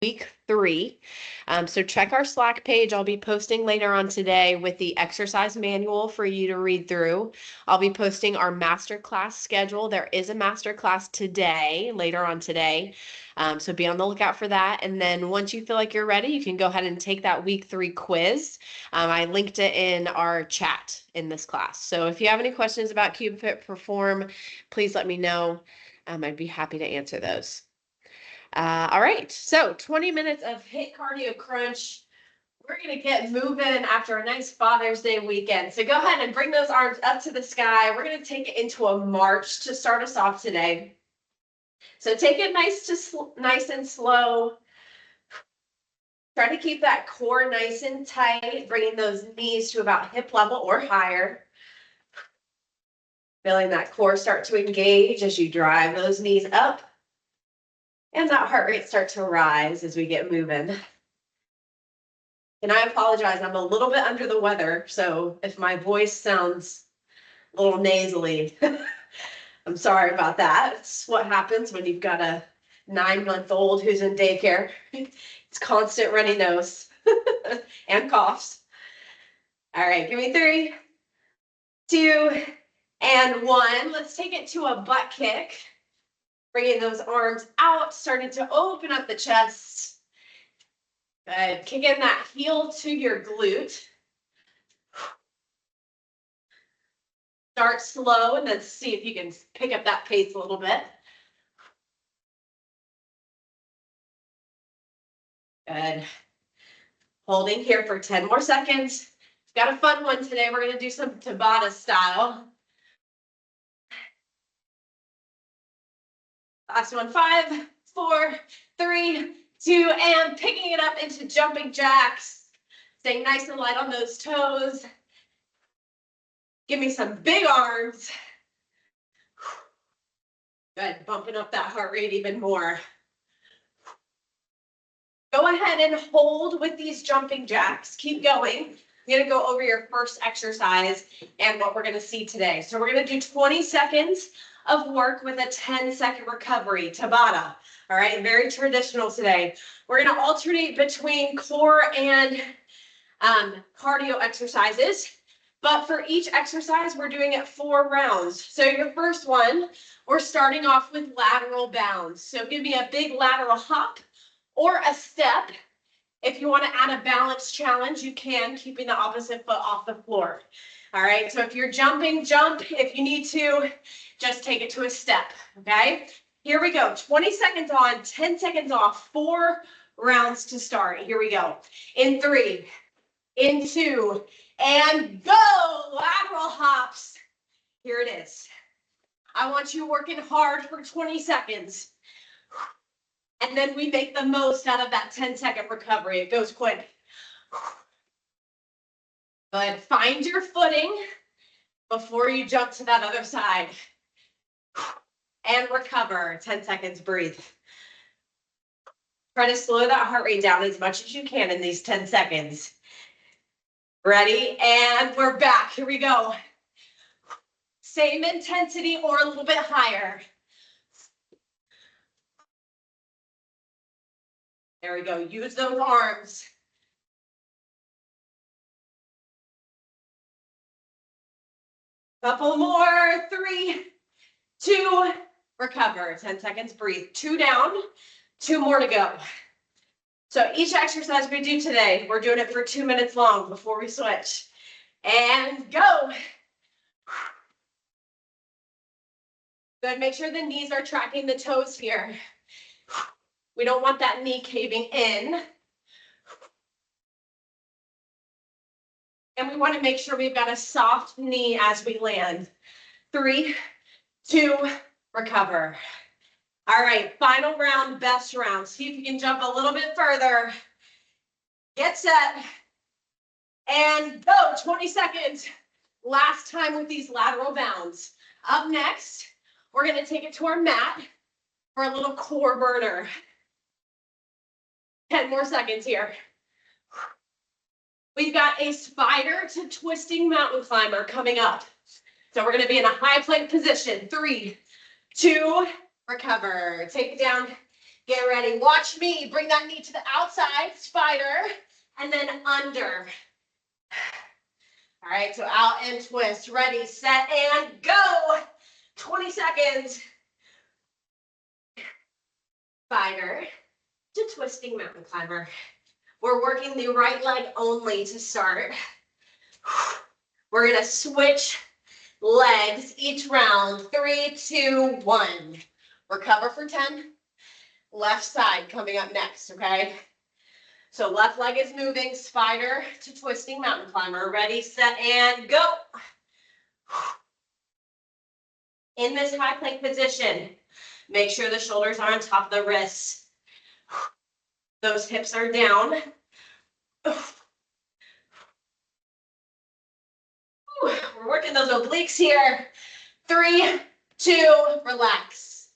week 3. So check our Slack page. I'll be posting later on today with the exercise manual for you to read through. I'll be posting our masterclass schedule. There is a masterclass today, later on today. So be on the lookout for that. And then once you feel like you're ready, you can go ahead and take that week 3 quiz. I linked it in our chat in this class. So if you have any questions about Keep Fit Perform, please let me know. I'd be happy to answer those. All right, so 20 minutes of HIIT cardio crunch. We're going to get moving after a nice Father's Day weekend. So go ahead and bring those arms up to the sky. We're going to take it into a march to start us off today. So take it nice and slow. Try to keep that core nice and tight, bringing those knees to about hip level or higher. Feeling that core start to engage as you drive those knees up. And that heart rate start to rise as we get moving. And I apologize, I'm a little bit under the weather, so if my voice sounds a little nasally, I'm sorry about that. It's what happens when you've got a 9-month-old who's in daycare. It's constant runny nose and coughs. All right, give me 3, 2, and 1. Let's take it to a butt kick. Bringing those arms out, starting to open up the chest. Good. Kicking that heel to your glute. Start slow and then see if you can pick up that pace a little bit. Good. Holding here for 10 more seconds. We've got a fun one today. We're going to do some Tabata style. Last one, 5, 4, 3, 2, and picking it up into jumping jacks. Staying nice and light on those toes. Give me some big arms. Good, bumping up that heart rate even more. Go ahead and hold with these jumping jacks. Keep going. I'm going to go over your first exercise and what we're going to see today. So we're going to do 20 seconds of work with a 10-second recovery, Tabata. All right, very traditional today. We're going to alternate between core and cardio exercises. But for each exercise, we're doing it 4 rounds. So your first one, we're starting off with lateral bounds. So give me a big lateral hop or a step. If you want to add a balance challenge, you can, keeping the opposite foot off the floor. All right, so if you're jumping, jump. If you need to, just take it to a step, okay? Here we go, 20 seconds on, 10 seconds off, 4 rounds to start. Here we go. In 3, in 2, and go! Lateral hops. Here it is. I want you working hard for 20 seconds. And then we make the most out of that 10-second recovery. It goes quick. But find your footing before you jump to that other side. And recover. 10 seconds, breathe. Try to slow that heart rate down as much as you can in these 10 seconds. Ready? And we're back. Here we go. Same intensity or a little bit higher. There we go. Use those arms. Couple more. 3, 2, recover. 10 seconds, breathe. 2 down, 2 more to go. So each exercise we do today, we're doing it for 2 minutes long before we switch. And go. Good. Make sure the knees are tracking the toes here. We don't want that knee caving in. And we want to make sure we've got a soft knee as we land. 3, 2, recover. All right, final round, best round. See if you can jump a little bit further. Get set. And go, 20 seconds. Last time with these lateral bounds. Up next, we're going to take it to our mat for a little core burner. 10 more seconds here. We've got a spider to twisting mountain climber coming up. So we're going to be in a high plank position. 3, 2, recover. Take it down. Get ready. Watch me. Bring that knee to the outside, spider, and then under. All right, so out and twist. Ready, set, and go. 20 seconds. Spider to twisting mountain climber. We're working the right leg only to start. We're going to switch legs each round. 3, 2, 1. Recover for 10. Left side coming up next, okay? So left leg is moving, spider to twisting mountain climber. Ready, set, and go. In this high plank position, make sure the shoulders are on top of the wrists. Those hips are down. We're working those obliques here. 3, 2, relax.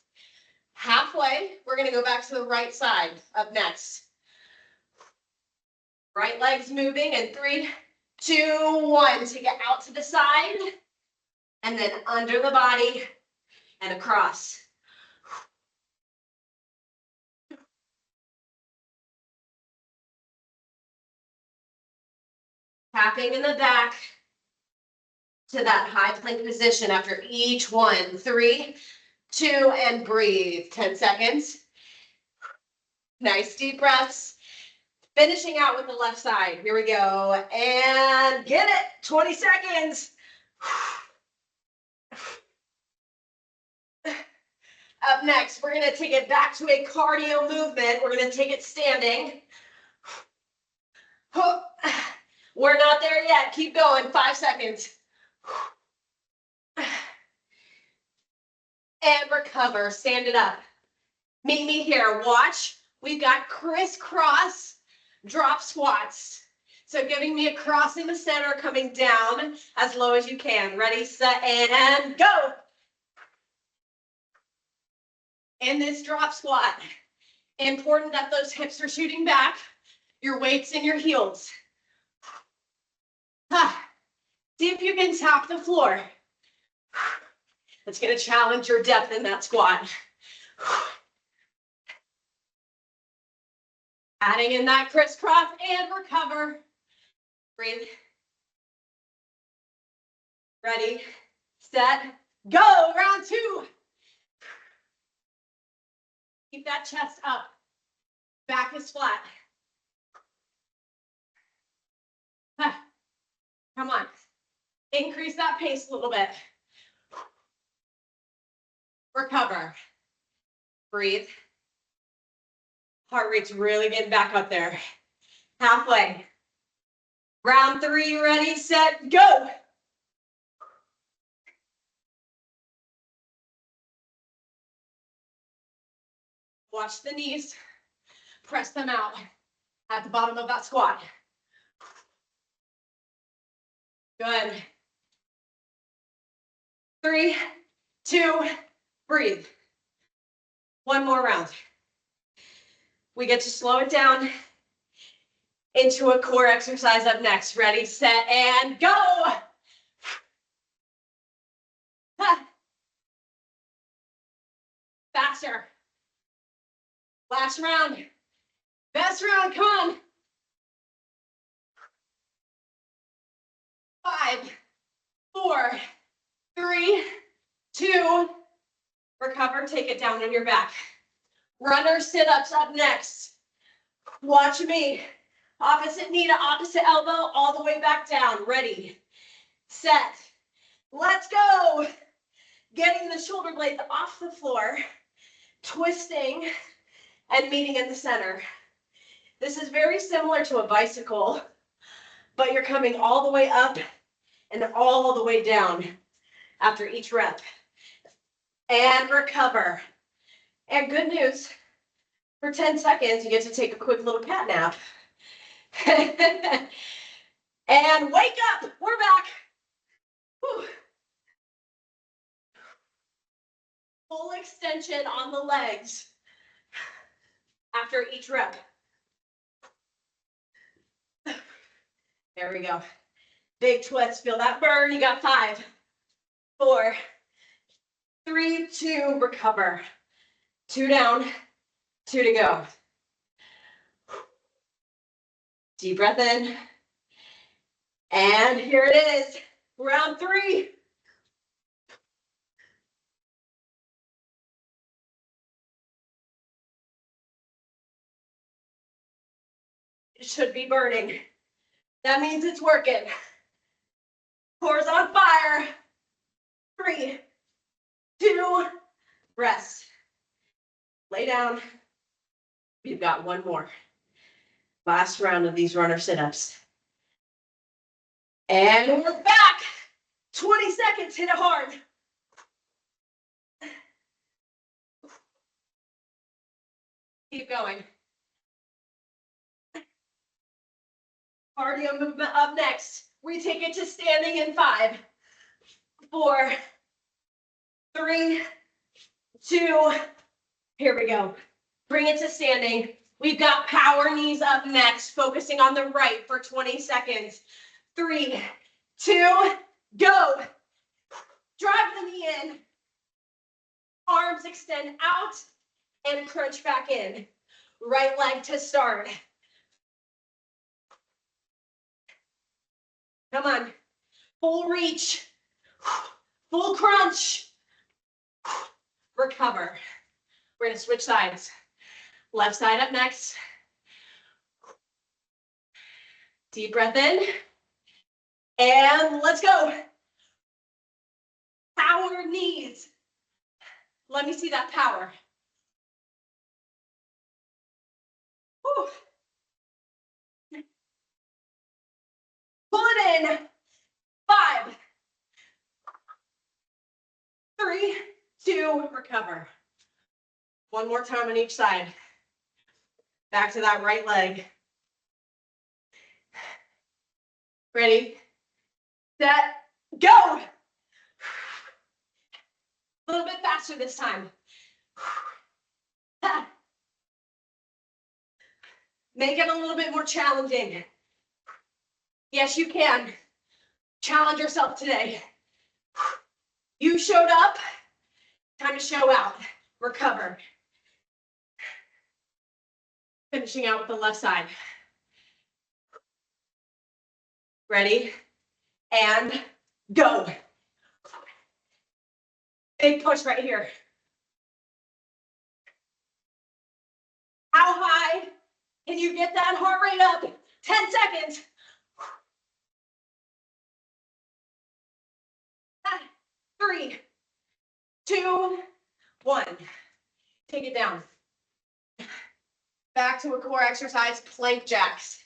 Halfway, we're going to go back to the right side up next. Right leg's moving, and 3, 2, 1. Take it out to the side, and then under the body and across. Tapping in the back to that high plank position after each one. 3, 2, and breathe. 10 seconds. Nice deep breaths. Finishing out with the left side. Here we go. And get it. 20 seconds. Up next, we're going to take it back to a cardio movement. We're going to take it standing. We're not there yet. Keep going. 5 seconds. And recover. Stand it up. Meet me here. Watch. We've got crisscross drop squats. So giving me a cross in the center, coming down as low as you can. Ready, set, and go. In this drop squat, important that those hips are shooting back, your weights in your heels. See if you can tap the floor. It's going to challenge your depth in that squat. Adding in that crisscross and recover. Breathe. Ready, set, go. Round 2. Keep that chest up. Back is flat. Come on. Increase that pace a little bit. Recover. Breathe. Heart rate's really getting back up there. Halfway. Round 3, ready, set, go. Watch the knees. Press them out at the bottom of that squat. Good. 3, 2, breathe. One more round. We get to slow it down into a core exercise up next. Ready, set, and go. Faster. Last round. Best round, come on. 5, 4, 3, 2, recover, take it down on your back. Runner sit-ups up next. Watch me. Opposite knee to opposite elbow, all the way back down. Ready, set, let's go. Getting the shoulder blades off the floor, twisting, and meeting in the center. This is very similar to a bicycle, but you're coming all the way up and all the way down after each rep. And recover. And good news, for 10 seconds, you get to take a quick little cat nap. And wake up, we're back. Whew. Full extension on the legs after each rep. There we go. Big twist, feel that burn. You got 5, 4, 3, 2, recover. 2 down, 2 to go. Deep breath in. And here it is, round 3. It should be burning. That means it's working. Core's on fire. 3, 2, rest. Lay down. We've got one more. Last round of these runner sit-ups. And we're back. 20 seconds, hit it hard. Keep going. Cardio movement up next. We take it to standing in 5, 4, 3, 2, here we go. Bring it to standing. We've got power knees up next, focusing on the right for 20 seconds. 3, 2, go. Drive the knee in. Arms extend out and crunch back in. Right leg to start. Come on. Full reach. Full crunch. Recover. We're going to switch sides. Left side up next. Deep breath in. And let's go. Power knees. Let me see that power. Whew. Pull it in. 5, 3, 2, recover. One more time on each side. Back to that right leg. Ready, set, go. A little bit faster this time. Make it a little bit more challenging. Yes, you can. Challenge yourself today. You showed up. Time to show out. Recover. Finishing out with the left side. Ready? And go. Big push right here. How high can you get that heart rate up? 10 seconds. 3, 2, 1. Take it down. Back to a core exercise, plank jacks.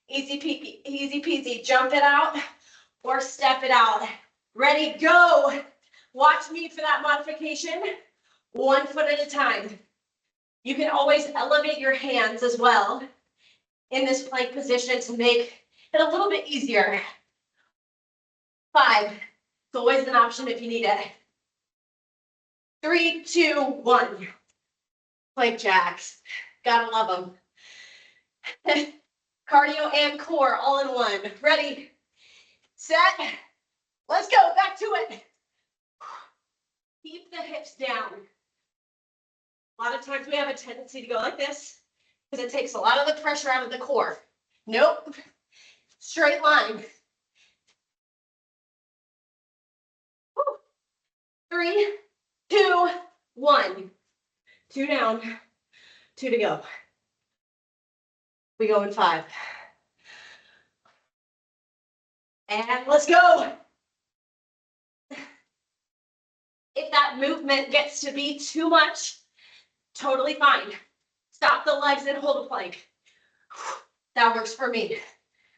Easy peasy, jump it out or step it out. Ready, go. Watch me for that modification. 1 foot at a time. You can always elevate your hands as well in this plank position to make it a little bit easier. 5, it's always an option if you need it. 3, 2, 1. Plank jacks, gotta love them. Cardio and core all in one. Ready, set, let's go, back to it. Keep the hips down. A lot of times we have a tendency to go like this because it takes a lot of the pressure out of the core. Nope, straight line. 3, 2, 1. 2 down, 2 to go. We go in 5. And let's go. If that movement gets to be too much, totally fine. Stop the legs and hold a plank. That works for me.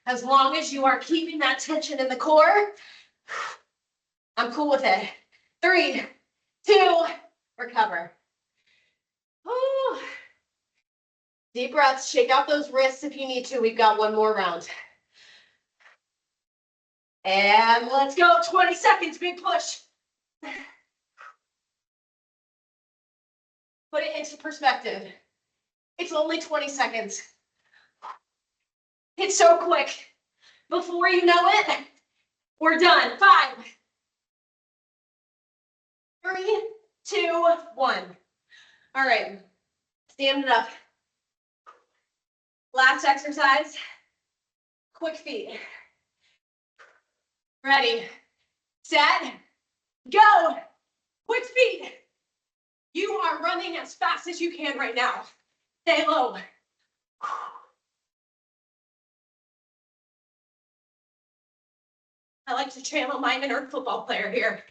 As long as you are keeping that tension in the core, I'm cool with it. 3, 2, recover. Ooh. Deep breaths, shake out those wrists if you need to. We've got one more round. And let's go, 20 seconds, big push. Put it into perspective. It's only 20 seconds. It's so quick. Before you know it, we're done. 5, 3, 2, 1. All right. stand it up. Last exercise, quick feet. Ready, set, go. Quick feet. You are running as fast as you can right now. Stay low. I like to channel my inner football player here.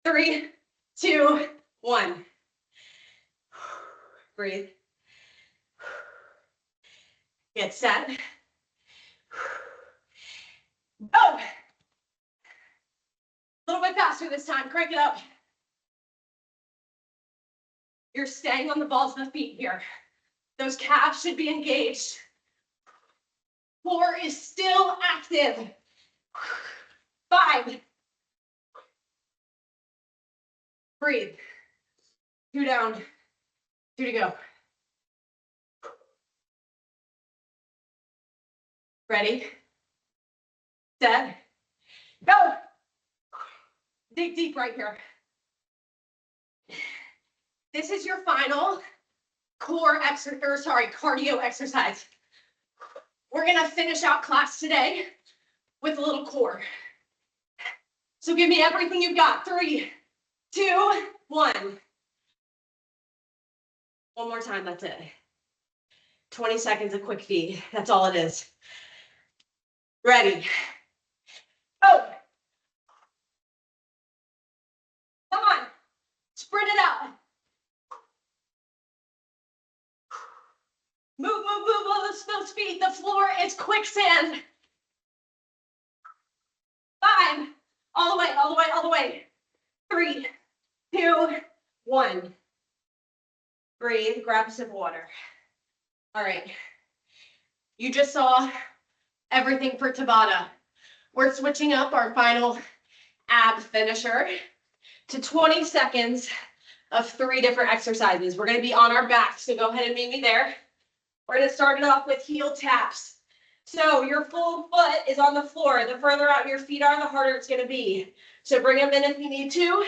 3, 2, 1. Breathe. Get set. Go. A little bit faster this time. Crank it up. You're staying on the balls of the feet here. Those calves should be engaged. Core is still active. 5. Breathe. 2 down. 2 to go. Ready, set, go. Dig deep right here. This is your final cardio exercise. We're gonna finish out class today with a little core. So give me everything you've got. 3, 2, 1. One more time, that's it. 20 seconds of quick feed, that's all it is. Ready, go. Come on, sprint it out. Move those feet. The floor is quicksand. 5, all the way. 3, 2, 1. Breathe, grab a sip of water. All right, you just saw everything for Tabata. We're switching up our final ab finisher to 20 seconds of 3 different exercises. We're gonna be on our backs, so go ahead and meet me there. We're gonna start it off with heel taps. So your full foot is on the floor. The further out your feet are, the harder it's gonna be. So bring them in if you need to.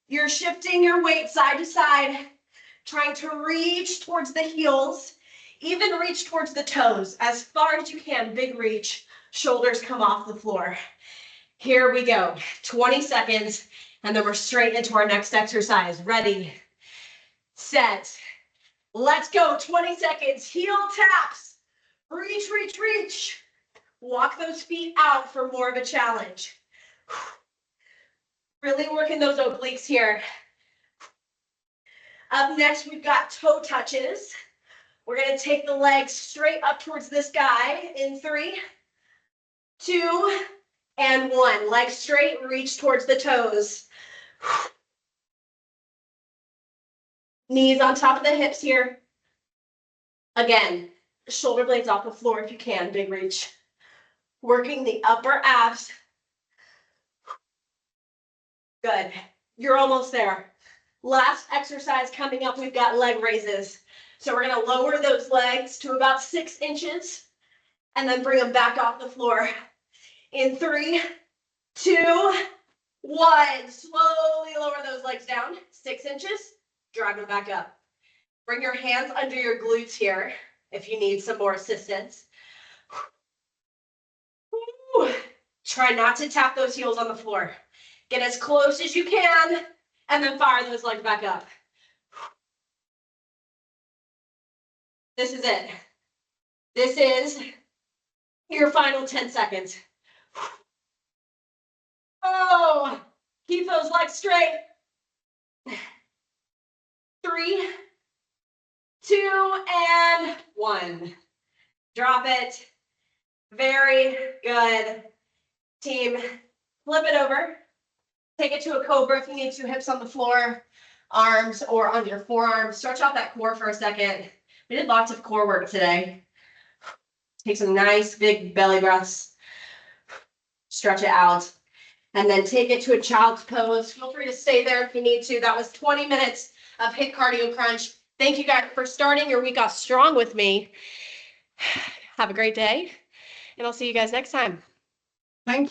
You're shifting your weight side to side, trying to reach towards the heels, even reach towards the toes, as far as you can, big reach, shoulders come off the floor. Here we go, 20 seconds, and then we're straight into our next exercise. Ready, set, let's go, 20 seconds, heel taps, reach, reach, reach. Walk those feet out for more of a challenge. Really working those obliques here. Up next, we've got toe touches. We're gonna take the legs straight up towards this guy in 3, 2, and 1. Legs straight, reach towards the toes. Knees on top of the hips here. Again, shoulder blades off the floor if you can, big reach. Working the upper abs. Good, you're almost there. Last exercise coming up, we've got leg raises. So we're gonna lower those legs to about 6 inches and then bring them back off the floor. In 3, 2, 1. Slowly lower those legs down, 6 inches, drive them back up. Bring your hands under your glutes here if you need some more assistance. Try not to tap those heels on the floor. Get as close as you can and then fire those legs back up. This is it. This is your final 10 seconds. Oh, keep those legs straight. 3, 2, and 1. Drop it. Very good. Team, flip it over. Take it to a cobra if you need to, hips on the floor, arms or on your forearms. Stretch out that core for a second. We did lots of core work today. Take some nice big belly breaths. Stretch it out. And then take it to a child's pose. Feel free to stay there if you need to. That was 20 minutes of HIIT Cardio Crunch. Thank you guys for starting your week off strong with me. Have a great day, and I'll see you guys next time.